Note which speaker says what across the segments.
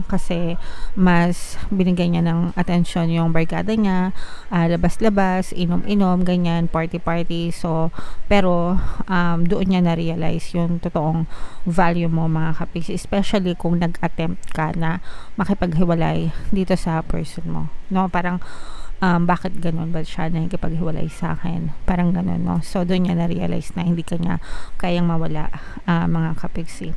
Speaker 1: kasi mas binigyan niya ng atensyon yung barkada niya, labas-labas, inom-inom, ganyan, party-party. So, pero doon niya na-realize yung totoong value mo, mga kapiksi, especially kung nag-attempt ka na makipaghiwalay dito sa person mo, no? Parang bakit ganun ba siya nakikipaghiwalay sa akin, parang ganun, no? So doon niya na-realize na hindi kanya kayang mawala, mga kapiksi.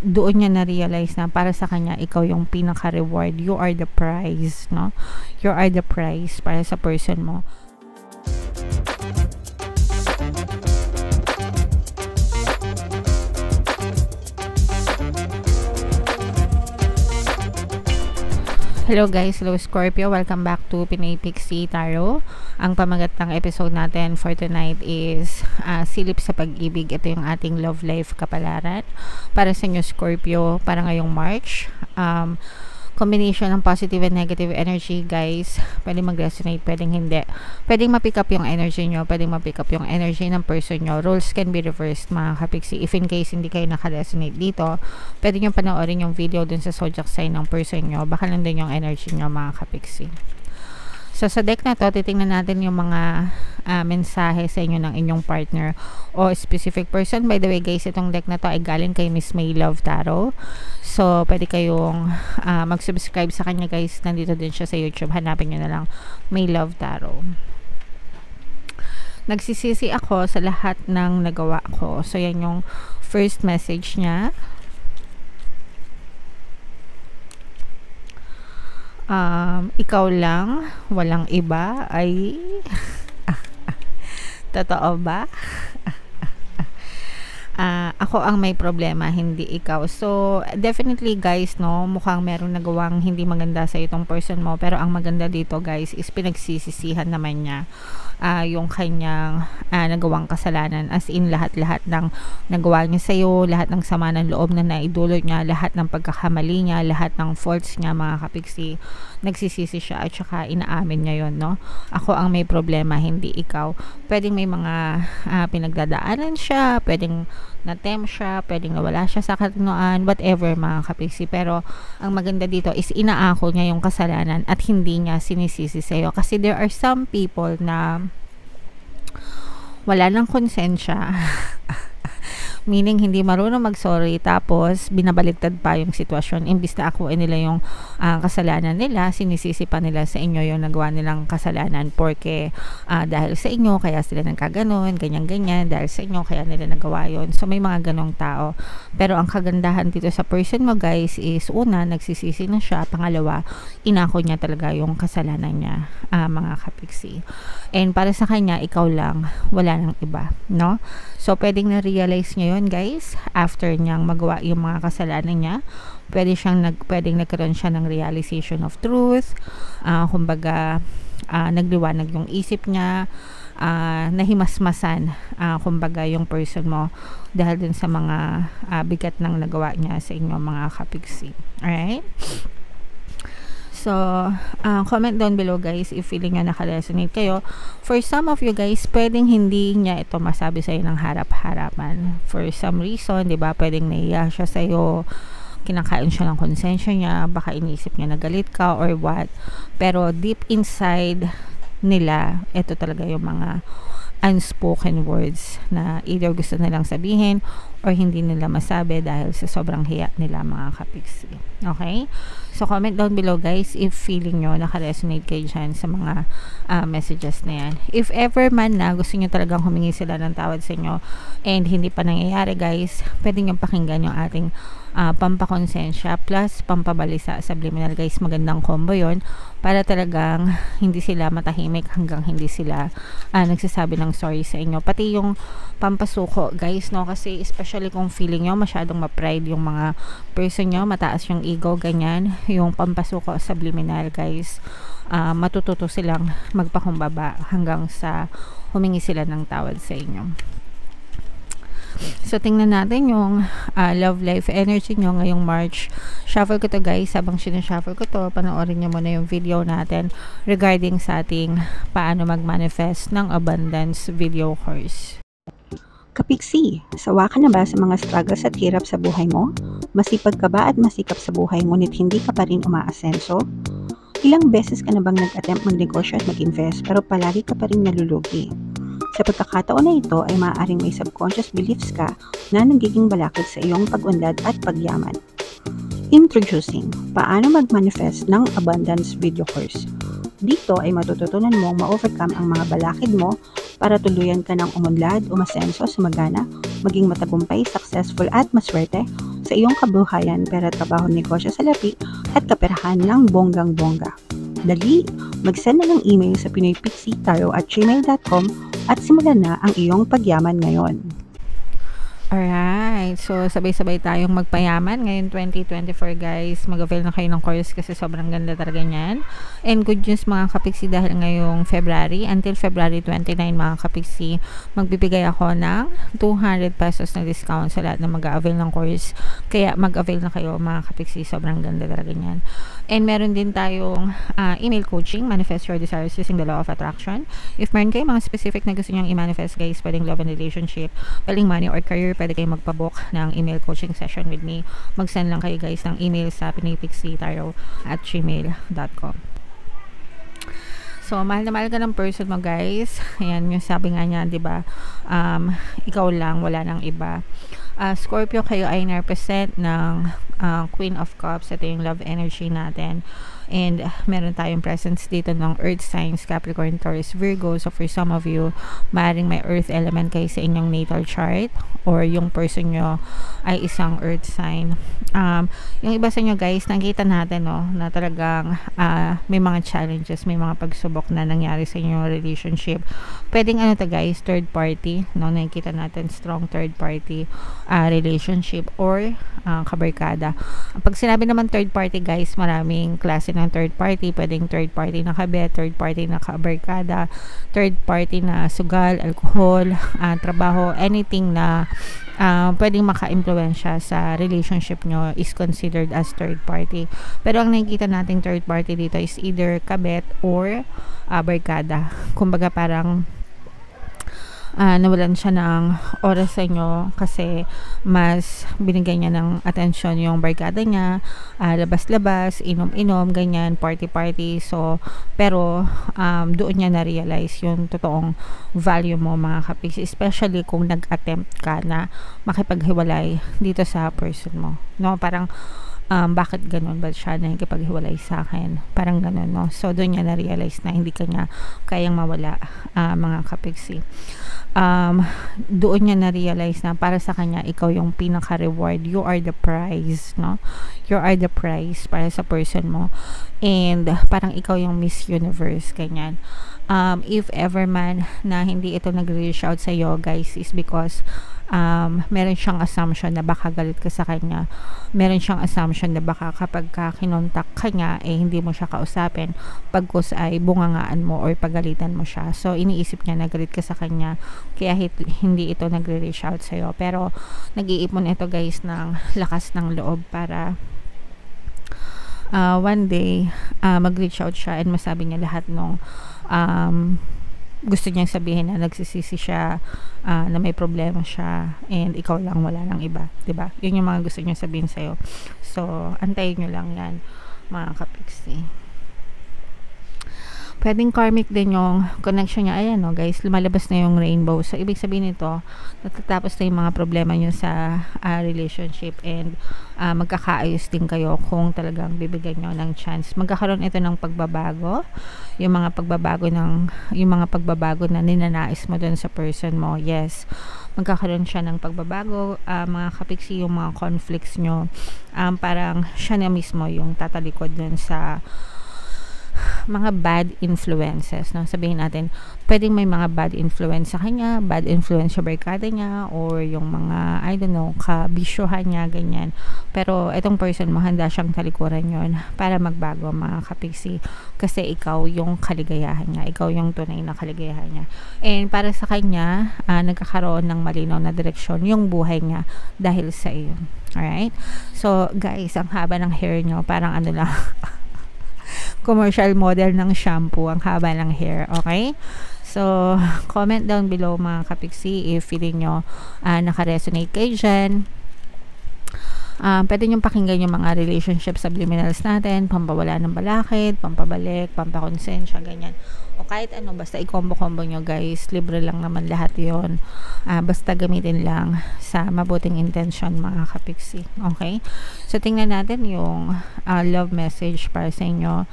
Speaker 1: Doon niya na-realize na para sa kanya ikaw yung pinaka-reward, you are the prize, no? You are the prize para sa person mo. Hello guys, hello Scorpio, welcome back to Pinay Pixie Tarot. Ang pamagat ng episode natin for tonight is silip sa pag-ibig. Ito yung ating love life kapalaran para sa inyo Scorpio para ngayong March. Combination ng positive and negative energy, guys. Pwedeng mag-resonate, pwedeng hindi. Pwedeng ma-pick up yung energy nyo, pwedeng ma-pick up yung energy ng person nyo. Roles can be reversed, mga kapiksi. If in case hindi kayo naka-resonate dito, pwede nyo panoorin yung video dun sa zodiac sign ng person nyo. Baka nandun yung energy nyo, mga kapiksi. So, sa deck na to, titingnan natin yung mga mensahe sa inyo ng inyong partner o specific person. By the way, guys, itong deck na to ay galing kay Miss May Love Tarot. So, pwede kayong mag-subscribe sa kanya, guys. Nandito din siya sa YouTube. Hanapin nyo na lang May Love Tarot. Nagsisisi ako sa lahat ng nagawa ko. So, yan yung first message niya. Ikaw lang, walang iba, ay totoo ba? Ako ang may problema, hindi ikaw. So, definitely guys, no, mukhang meron nagawang hindi maganda sa itong person mo, pero ang maganda dito guys is pinagsisisihan naman niya yung kanyang nagawang kasalanan, as in lahat-lahat ng nagawa niya sa'yo, lahat ng sama ng loob na naidulot niya, lahat ng pagkakamali niya, lahat ng faults niya, mga kapiksi, nagsisisi siya at saka inaamin niya yon, no? Ako ang may problema, hindi ikaw. Pwedeng may mga pinagdadaanan siya, pwedeng na-tempt siya, pwedeng nawala siya sa katinoan, whatever, mga kapiksi, pero ang maganda dito is inaako niya yung kasalanan at hindi niya sinisisi sa'yo, kasi there are some people na wala ng konsensya meaning hindi marunong mag-sorry, tapos binabaliktad pa yung sitwasyon. Imbis na akuin nila yung kasalanan nila, sinisisi pa nila sa inyo yung nagawa nilang kasalanan porque dahil sa inyo kaya sila nagkaganon, ganyan-ganyan, dahil sa inyo kaya nila nagawa yun. So may mga ganong tao, pero ang kagandahan dito sa person mo guys is una, nagsisisi na siya, pangalawa, inako niya talaga yung kasalanan niya, mga kapiksi. And para sa kanya, ikaw lang, wala nang iba, no? So pwedeng na-realize niya yun guys, after niyang magawa yung mga kasalanan niya. Pwedeng nagkaroon siya ng realization of truth, kumbaga nagliwanag yung isip niya, nahimasmasan kumbaga yung person mo dahil dun sa mga bigat ng nagawa niya sa inyo, mga kapiksi. Alright? So, comment down below guys if feeling nyo naka-resonate kayo. For some of you guys, pwedeng hindi niya ito masabi sa'yo ng harap-harapan. For some reason, di ba, pwedeng naiya siya sa'yo, kinakain siya ng konsensya niya, baka iniisip niya na galit ka or what. Pero deep inside nila, ito talaga yung mga unspoken words na either gusto nilang sabihin or hindi nila masabi dahil sa sobrang hiya nila, mga kapiksi. Okay? So, comment down below guys if feeling nyo naka-resonate kayo dyan sa mga messages na yan. If ever man na gusto nyo talagang humingi sila ng tawad sa inyo and hindi pa nangyayari guys, pwede nyo pakinggan yung ating pampakonsensya plus pampabalisa subliminal guys. Magandang combo yon para talagang hindi sila matahimik hanggang hindi sila nagsasabi ng sorry sa inyo. Pati yung pampasuko guys, no, kasi especially kung feeling nyo masyadong ma-pride yung mga person nyo, mataas yung ego, ganyan, yung pampasuko subliminal guys, matututo silang magpakumbaba hanggang sa humingi sila ng tawad sa inyo. So, tingnan natin yung love life energy nyo ngayong March. Shuffle ko to guys. Habang sinushuffle ko to, panoorin nyo muna yung video natin regarding sa ating paano mag-manifest ng abundance video course.
Speaker 2: Kapiksi, sawa ka na ba sa mga struggles at hirap sa buhay mo? Masipag ka ba at masikap sa buhay ngunit hindi ka pa rin umaasenso? Ilang beses ka na bang nag-attempt magnegosyo at mag-invest pero palagi ka pa rin nalulugi? Sa pagkakataon na ito ay maaaring may subconscious beliefs ka na nagiging balakid sa iyong pag-unlad at pagyaman. Introducing, paano mag-manifest ng abundance video course. Dito ay matututunan mong ma-overcome ang mga balakid mo para tuluyan ka ng umunlad, umasenso, sumagana, maging matagumpay, successful at maswerte sa iyong kabuhayan, pera, trabaho, negosyo, salapi at kaperahan ng bonggang-bongga. Dali, mag-send na ng email sa pinoypixitaro@gmail.com at simulan na ang iyong pagyaman ngayon.
Speaker 1: Alright, so sabay-sabay tayong magpayaman ngayon 2024 guys. Mag-avail na kayo ng course kasi sobrang ganda talaga niyan. And good news mga kapiksi, dahil ngayong February until February 29 mga kapiksi, magbibigay ako ng 200 pesos na discount sa lahat na mag-avail ng course. Kaya mag-avail na kayo mga kapiksi, sobrang ganda talaga niyan. And meron din tayong email coaching, manifest your desires using the law of attraction. If meron kayo mga specific na gusto nyong i-manifest guys, pwedeng love and relationship, pwedeng money or career, pwede kayo magpabook ng email coaching session with me. Mag-send lang kayo guys ng email sa pinoypixitaro@gmail.com. So, mahal na mahal ka ng person mo guys. Ayan, yung sabi nga niya, diba? Ikaw lang, wala nang iba. Scorpio, kayo ay na-represent ng Queen of Cups. Ito yung love energy natin. And meron tayong presence dito ng Earth signs, Capricorn, Taurus, Virgo. So for some of you, maaaring may Earth element kayo sa inyong natal chart, or yung person nyo ay isang Earth sign. Yung iba sa inyo guys, nakita natin no, na talagang may mga challenges, may mga pagsubok na nangyari sa inyong relationship. Pwedeng ano to guys, third party, no? Nakikita natin strong third party relationship or kabarkada. Pag sinabi naman third party guys, maraming klase ng third party. Pwedeng third party na kabet, third party na kabarkada, third party na sugal, alcohol, trabaho, anything na pwedeng maka-impluwensya sa relationship nyo is considered as third party. Pero ang nakikita nating third party dito is either kabet or barkada. Kumbaga parang nawalan siya ng oras sa inyo kasi mas binigay niya ng atensyon yung barkada niya, labas-labas, inom-inom, ganyan, party-party. So, pero doon niya na-realize yung totoong value mo mga kapis, especially kung nag-attempt ka na makipaghiwalay dito sa person mo. No, parang bakit ganun ba siya nakikipaghiwalay sa akin? Parang ganun, no? So, doon niya na-realize na hindi kanya kayang mawala, mga kapiksi. Doon niya na-realize na para sa kanya, ikaw yung pinaka-reward. You are the prize, no? You are the prize para sa person mo. And parang ikaw yung Miss Universe, ganyan. If ever man na hindi ito nag-reach out sa iyo guys, is because meron siyang assumption na baka galit ka sa kanya. Meron siyang assumption na baka kapag kinontak ka niya, hindi mo siya kausapin, pagkus ay bungangaan mo or pagalitan mo siya. So, iniisip niya na galit ka sa kanya, kaya hindi ito nagre-reach out sa'yo. Pero, nag-iipon ito guys ng lakas ng loob para one day, mag-reach out siya and masabi niya lahat nung gusto niyang sabihin, na nagsisisi siya, na may problema siya and ikaw lang, wala nang iba, 'di ba? Yun yung mga gusto niyang sabihin sa iyo. So, antayin niyo lang 'yan, mga kapiksi. Pwedeng karmic din yung connection niya. Ayan no guys, lumalabas na yung rainbow. So, ibig sabihin nito, natatapos na yung mga problema niyo sa relationship and magkakaayos din kayo kung talagang bibigyan niyo ng chance. Magkakaroon ito ng pagbabago. Yung mga pagbabago na ninanais mo dun sa person mo. Yes, magkakaroon siya ng pagbabago, mga kapiksi, yung mga conflicts nyo. Parang siya na mismo yung tatalikod dun sa mga bad influences, no? Sabihin natin, pwedeng may mga bad influence sa kanya, bad influence sa barkada niya, or yung mga, I don't know, kabisyohan niya, ganyan. Pero, itong person mo, handa siyang talikuran yon para magbago, mga kapiksi. Kasi ikaw yung kaligayahan niya. Ikaw yung tunay na kaligayahan niya. And para sa kanya, nagkakaroon ng malinaw na direksyon yung buhay niya dahil sa iyo. Alright? So, guys, ang haba ng hair niyo, parang ano lang, commercial model ng shampoo, ang haba ng hair, okay? So, comment down below mga kapiksi if feeling nyo naka-resonate kayo dyan. Pwede nyo pakinggan yung mga relationship subliminals natin, pampawala ng balakid, pampabalik, pampakonsensya, ganyan. O kahit ano, basta i-combo-combo nyo guys, libre lang naman lahat yon. Basta gamitin lang sa mabuting intention mga kapiksi. Okay? So, tingnan natin yung love message para sa inyo,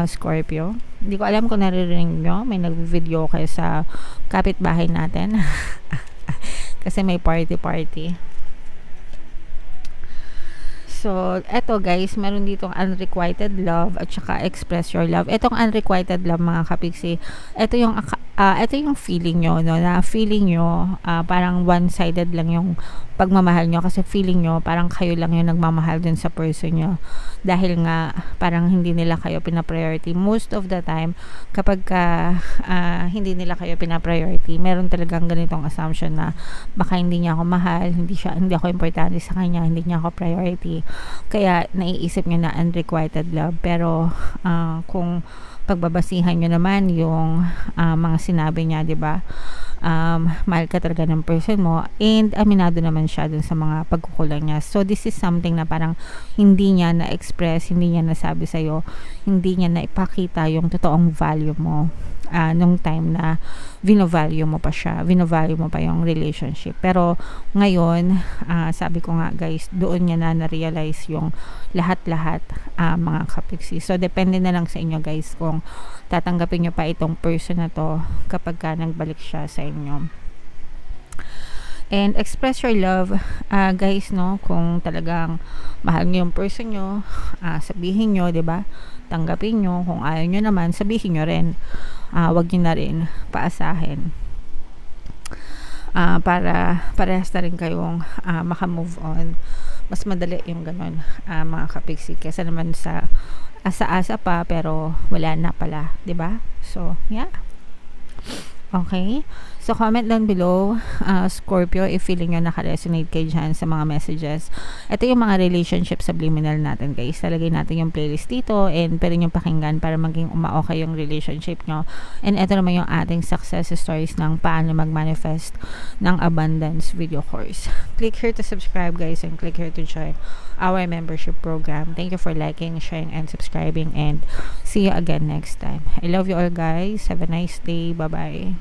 Speaker 1: Scorpio. Hindi ko alam kung naririnig nyo, may nag-video kayo sa kapitbahay natin. Kasi may party-party. So, eto guys, meron ditong unrequited love at saka express your love. Etong unrequited love mga kapiksi, ito yung feeling nyo, no? Na feeling nyo, parang one-sided lang yung pagmamahal nyo kasi feeling nyo, parang kayo lang yung nagmamahal dun sa person nyo. Dahil nga, parang hindi nila kayo pina-priority. Most of the time, kapag hindi nila kayo pina-priority, meron talagang ganitong assumption na baka hindi niya ako mahal, hindi ako importante sa kanya, hindi niya ako priority. Kaya naiisip niya na unrequited love. Pero kung pagbabasihan nyo naman yung mga sinabi niya, 'di ba? Mahal ka talaga ng person mo and aminado naman siya dun sa mga pagkukulang niya. So this is something na parang hindi niya na-express, hindi niya nasabi sa'yo, hindi niya na-ipakita yung totoong value mo nung time na vino-value mo pa siya, vino-value mo pa yung relationship. Pero ngayon, sabi ko nga guys, doon niya na na-realize yung lahat-lahat mga kapiksi. So depende na lang sa inyo guys kung tatanggapin nyo pa itong person na to kapag nagbalik siya sa inyo. And express your love, guys, no? Kung talagang mahal nyo yung person nyo, sabihin nyo, 'di ba? Tanggapin nyo. Kung ayaw nyo naman, sabihin nyo rin. Wag nyo na rin paasahin. Para parehas na rin kayong maka-move on. Mas madali yung ganun, mga kapiksi. Kesa naman sa asa-asa pa, pero wala na pala, 'di ba? So, yeah. Okay? So, comment down below, Scorpio, if feeling nyo naka-resonate kayo dyan sa mga messages. Ito yung mga relationship subliminal natin, guys. Talagay natin yung playlist dito and pwede nyo pakinggan para maging umaokay yung relationship nyo. And ito naman yung ating success stories ng paano mag-manifest ng abundance video course. Click here to subscribe, guys, and click here to join our membership program. Thank you for liking, sharing, and subscribing, and see you again next time. I love you all, guys. Have a nice day. Bye-bye.